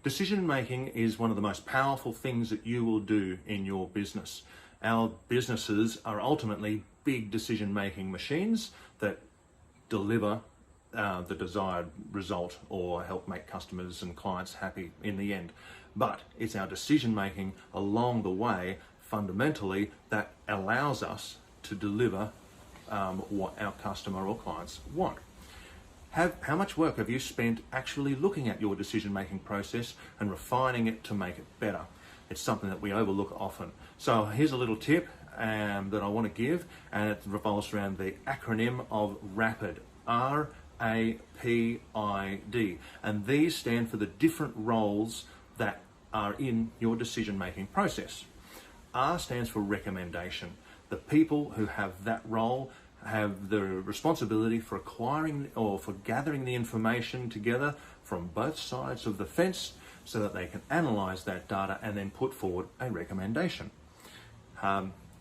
Decision making is one of the most powerful things that you will do in your business. Our businesses are ultimately big decision making machines that deliver the desired result or help make customers and clients happy in the end. But it's our decision making along the way, fundamentally, that allows us to deliver what our customer or clients want. How much work have you spent actually looking at your decision-making process and refining it to make it better? It's something that we overlook often. So here's a little tip that I want to give, and it revolves around the acronym of RAPID, R-A-P-I-D. And these stand for the different roles that are in your decision-making process. R stands for recommendation. The people who have that role have the responsibility for acquiring or for gathering the information together from both sides of the fence so that they can analyze that data and then put forward a recommendation.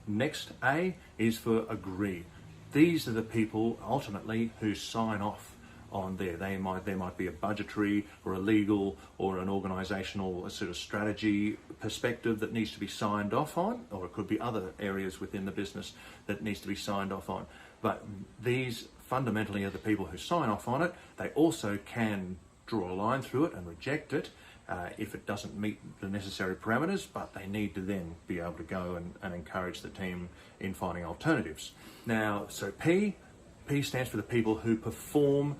Next, A is for agree. These are the people ultimately who sign off on there. There might be a budgetary or a legal or an organisational sort of strategy perspective that needs to be signed off on, or it could be other areas within the business that needs to be signed off on. But these fundamentally are the people who sign off on it. They also can draw a line through it and reject it if it doesn't meet the necessary parameters, but they need to then be able to go and encourage the team in finding alternatives. Now, so P stands for the people who perform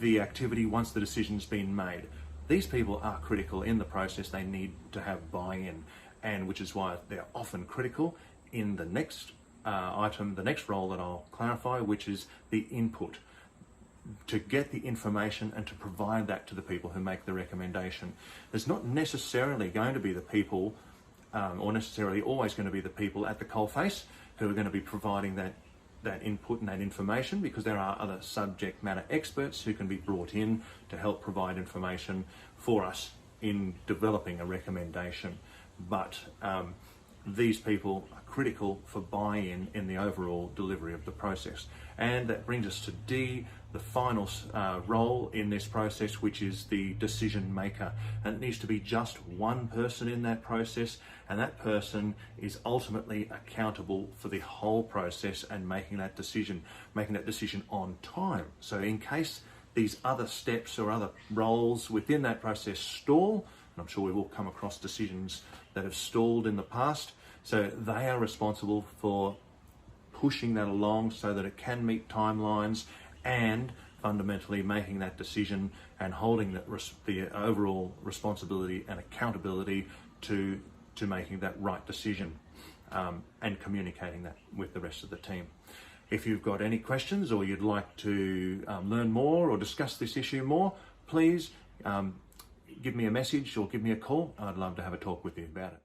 the activity once the decision's been made. These people are critical in the process. They need to have buy-in, and which is why they're often critical in the next item, the next role that I'll clarify, which is the input. To get the information and to provide that to the people who make the recommendation. It's not necessarily going to be the people, or necessarily always going to be the people at the coalface who are going to be providing that input and that information, because there are other subject matter experts who can be brought in to help provide information for us in developing a recommendation. But these people are critical for buy-in in the overall delivery of the process. And that brings us to D, the final role in this process, which is the decision maker. And it needs to be just one person in that process, and that person is ultimately accountable for the whole process and making that decision on time. So in case these other steps or other roles within that process stall, and I'm sure we've all come across decisions that have stalled in the past, so they are responsible for pushing that along so that it can meet timelines and fundamentally making that decision and holding the overall responsibility and accountability to making that right decision and communicating that with the rest of the team. If you've got any questions or you'd like to learn more or discuss this issue more, please give me a message or give me a call. I'd love to have a talk with you about it.